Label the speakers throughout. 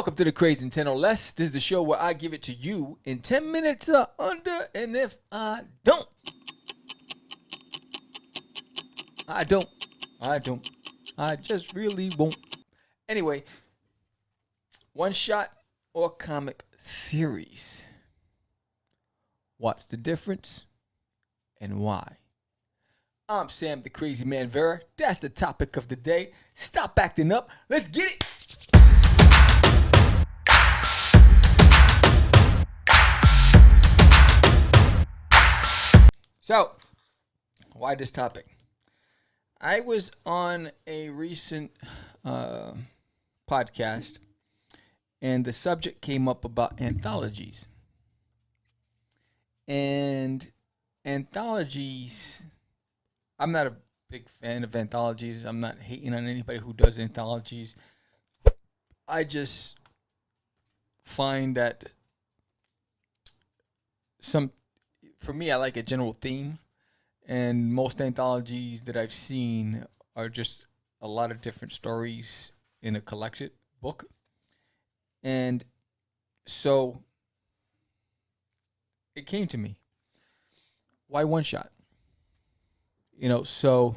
Speaker 1: Welcome to the Craze in 10 or less. This is the show where I give it to you in 10 minutes or under, and if I don't, I don't. I don't. I just really won't. Anyway, one shot or comic series. What's the difference and why? I'm Sam the Crazy Man Vera. That's the topic of the day. Stop acting up. Let's get it. So, why this topic? I was on a recent podcast, and the subject came up about anthologies. And anthologies, I'm not a big fan of anthologies. I'm not hating on anybody who does anthologies. I just find that for me, I like a general theme, and most anthologies that I've seen are just a lot of different stories in a collected book. And so it came to me, why one shot? So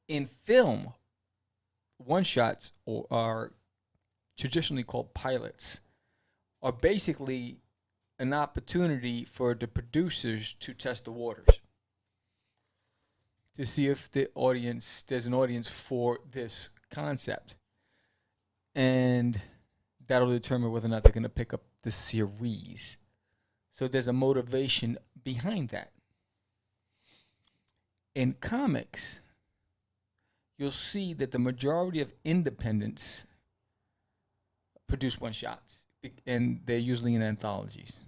Speaker 1: in film, one shots are traditionally called pilots, are basically an opportunity for the producers to test the waters to see if there's an audience for this concept, and that'll determine whether or not they're going to pick up the series. So there's a motivation behind that. In comics, you'll see that the majority of independents produce one shots, and they're usually in anthologies.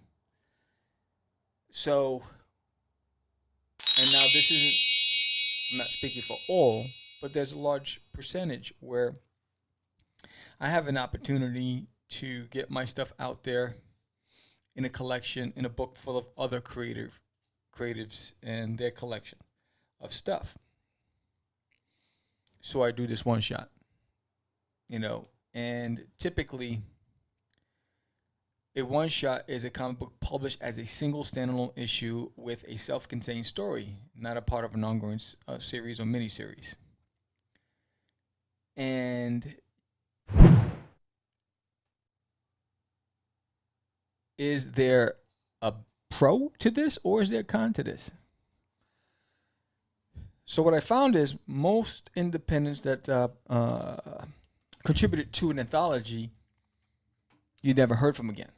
Speaker 1: So, and now this isn't, I'm not speaking for all, but there's a large percentage where I have an opportunity to get my stuff out there in a collection, in a book full of other creatives and their collection of stuff. So I do this one shot, and typically a one shot is a comic book published as a single standalone issue with a self-contained story, not a part of an ongoing series or miniseries. And is there a pro to this or is there a con to this? So what I found is most independents that contributed to an anthology, you never heard from again.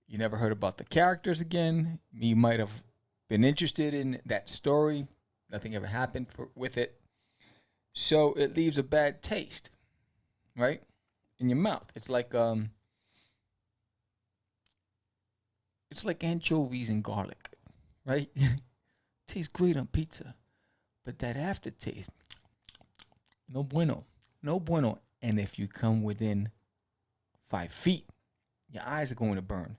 Speaker 1: You never heard about the characters again. You might have been interested in that story. Nothing ever happened with it. So it leaves a bad taste, right, in your mouth. It's like anchovies and garlic, right? Tastes great on pizza, but that aftertaste, no bueno, no bueno. And if you come within 5 feet, your eyes are going to burn.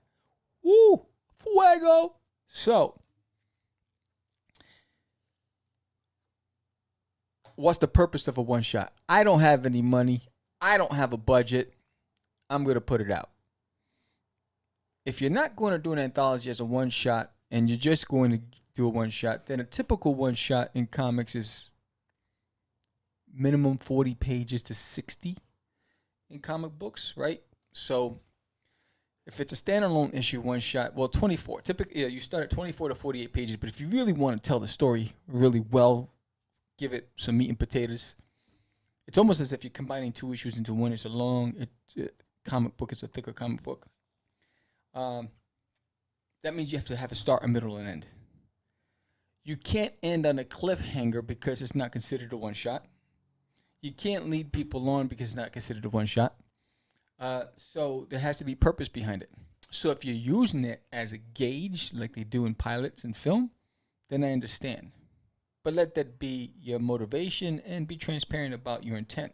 Speaker 1: Woo! Fuego! So, what's the purpose of a one shot? I don't have any money. I don't have a budget. I'm going to put it out. If you're not going to do an anthology as a one shot and you're just going to do a one shot, then a typical one shot in comics is minimum 40 pages to 60 in comic books, right? So if it's a standalone issue one shot, well, 24. Typically, you start at 24 to 48 pages, but if you really want to tell the story really well, give it some meat and potatoes. It's almost as if you're combining two issues into one. It's a long comic book. It's a thicker comic book. That means you have to have a start, a middle, and end. You can't end on a cliffhanger because it's not considered a one shot. You can't lead people on because it's not considered a one shot. So there has to be purpose behind it. So if you're using it as a gauge, like they do in pilots and film, then I understand. But let that be your motivation and be transparent about your intent.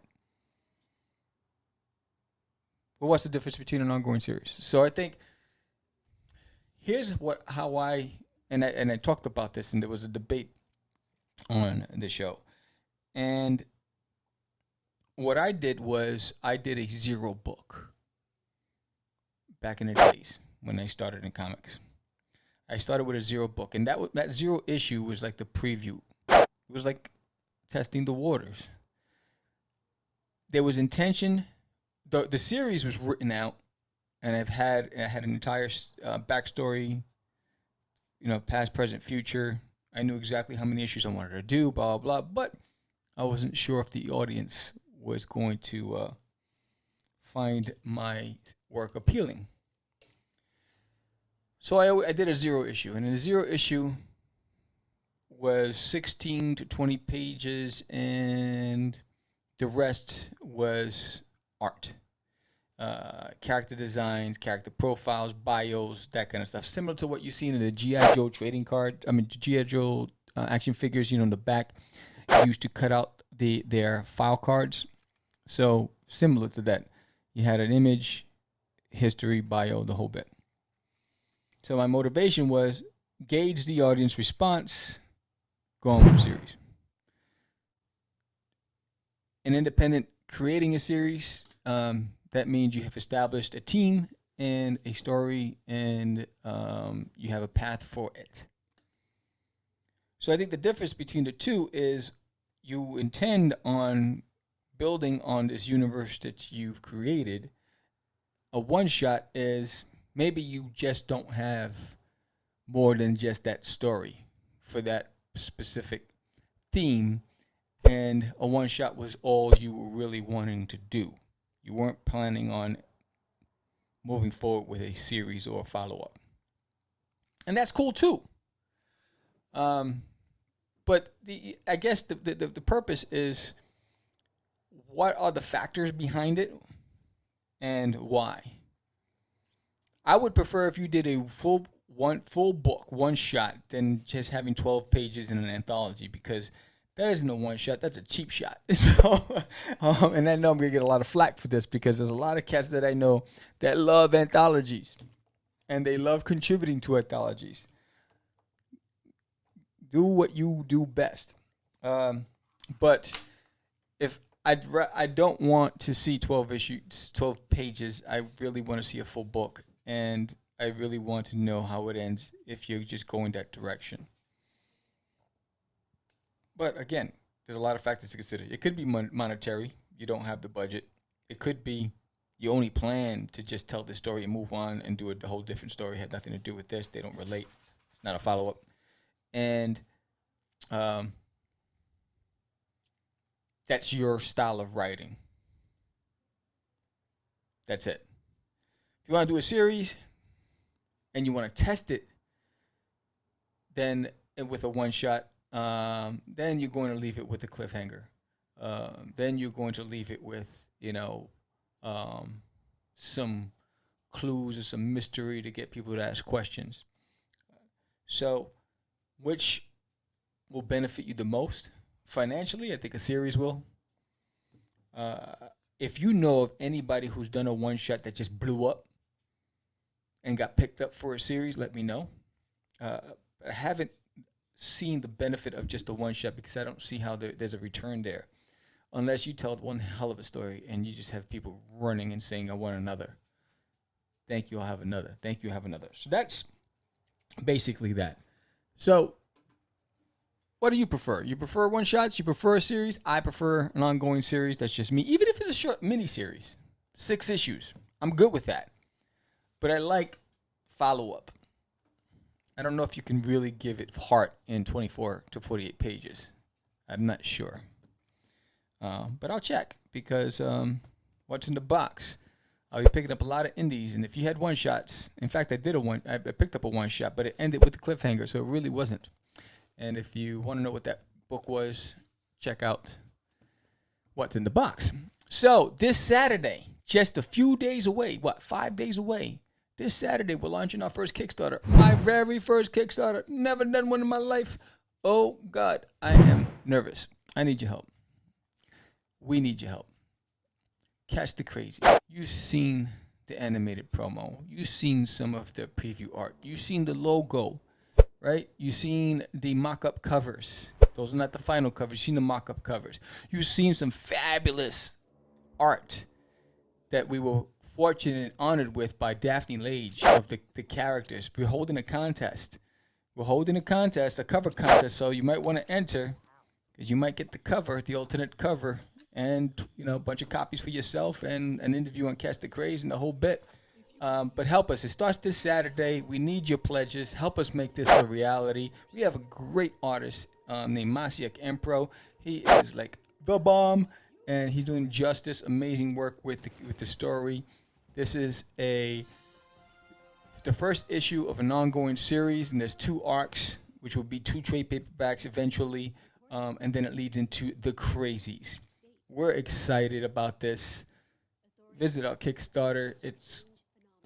Speaker 1: But what's the difference between an ongoing series? So I think here's how I talked about this, and there was a debate on the show. And what I did was I did a zero book back in the days when I started in comics. I started with a zero book, and that zero issue was like the preview. It was like testing the waters. There was intention. The series was written out, and I had an entire backstory. Past, present, future. I knew exactly how many issues I wanted to do, blah blah blah. But I wasn't sure if the audience was going to find my work appealing. So I did a zero issue, and in a zero issue was 16 to 20 pages, and the rest was art. Character designs, character profiles, bios, that kind of stuff. Similar to what you see in the G.I. Joe trading card. G.I. Joe action figures, in the back, used to cut out their file cards. So similar to that. You had an image, history, bio, the whole bit. So my motivation was gauge the audience response, go on with the series. An independent creating a series, that means you have established a team and a story, and you have a path for it. So I think the difference between the two is you intend on building on this universe that you've created. A one shot is maybe you just don't have more than just that story for that specific theme, and a one shot was all you were really wanting to do. You weren't planning on moving forward with a series or a follow up. And that's cool too. But I guess the purpose is, what are the factors behind it and why? I would prefer if you did a full book, one shot, than just having 12 pages in an anthology, because that isn't a one shot, that's a cheap shot. So, and I know I'm going to get a lot of flack for this, because there's a lot of cats that I know that love anthologies, and they love contributing to anthologies. Do what you do best. But if I don't want to see 12 issues, 12 pages. I really want to see a full book, and I really want to know how it ends if you're just going that direction. But again, there's a lot of factors to consider. It could be monetary. You don't have the budget. It could be you only plan to just tell this story and move on and do a whole different story. It had nothing to do with this. They don't relate. It's not a follow-up. And that's your style of writing. That's it. If you want to do a series and you want to test it, then with a one shot, then you're going to leave it with a cliffhanger. Then you're going to leave it with, some clues or some mystery to get people to ask questions. So, which will benefit you the most? Financially, I think a series will. If you know of anybody who's done a one shot that just blew up and got picked up for a series, let me know. I haven't seen the benefit of just a one shot, because I don't see how there's a return there, unless you tell one hell of a story and you just have people running and saying, I want another. Thank you, I'll have another. Thank you, I'll have another. So that's basically that. So what do you prefer? You prefer one shots? You prefer a series? I prefer an ongoing series. That's just me. Even if it's a short mini series, 6 issues, I'm good with that. But I like follow up. I don't know if you can really give it heart in 24 to 48 pages. I'm not sure. But I'll check, because what's in the box? I'll be picking up a lot of indies, and if you had one shots, in fact, I picked up a one shot, but it ended with a cliffhanger, so it really wasn't. And if you want to know what that book was, check out what's in the box. So this Saturday, just a few days away, 5 days away, this Saturday, we're launching our first Kickstarter. My very first Kickstarter. Never done one in my life. Oh, God, I am nervous. I need your help. We need your help. Catch the Crazy. You've seen the animated promo. You've seen some of the preview art. You've seen the logo, right? You've seen the mock-up covers. Those are not the final covers. You've seen the mock-up covers. You've seen some fabulous art that we were fortunate and honored with by Daphne Lage of the characters. We're holding a contest. We're holding a contest, a cover contest, so you might want to enter because you might get the cover, the alternate cover, and a bunch of copies for yourself and an interview on Catch the Craze and the whole bit. But help us. It starts this Saturday. We need your pledges. Help us make this a reality. We have a great artist named Masiak Empro. He is like the bomb, and he's doing justice, amazing work with the story. This is the first issue of an ongoing series, and there's 2 arcs, which will be 2 trade paperbacks eventually, and then it leads into the Crazies. We're excited about this. Visit our Kickstarter. It's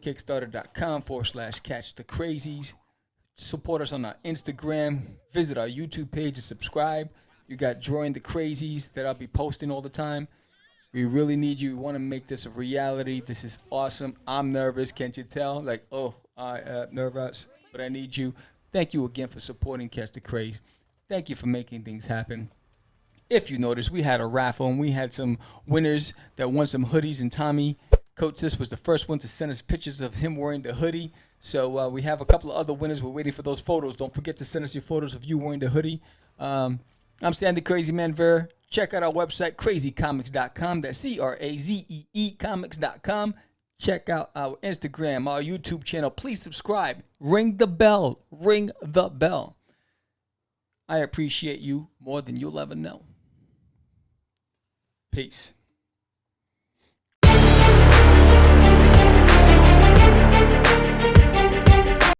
Speaker 1: kickstarter.com/catch the crazies. Support us on our Instagram. Visit our YouTube page and subscribe. You got Drawing the Crazies that I'll be posting all the time. We really need you. We want to make this a reality. This is awesome. I'm nervous. Can't you tell? Like, nervous, but I need you. Thank you again for supporting Catch the Craze. Thank you for making things happen. If you noticed, we had a raffle and we had some winners that won some hoodies, and Tommy Coates was the first one to send us pictures of him wearing the hoodie. So we have a couple of other winners. We're waiting for those photos. Don't forget to send us your photos of you wearing the hoodie. I'm Stan the Crazy Man Ver. Check out our website, crazycomics.com. That's CRAZEE comics.com. Check out our Instagram, our YouTube channel. Please subscribe. Ring the bell. Ring the bell. I appreciate you more than you'll ever know. Peace.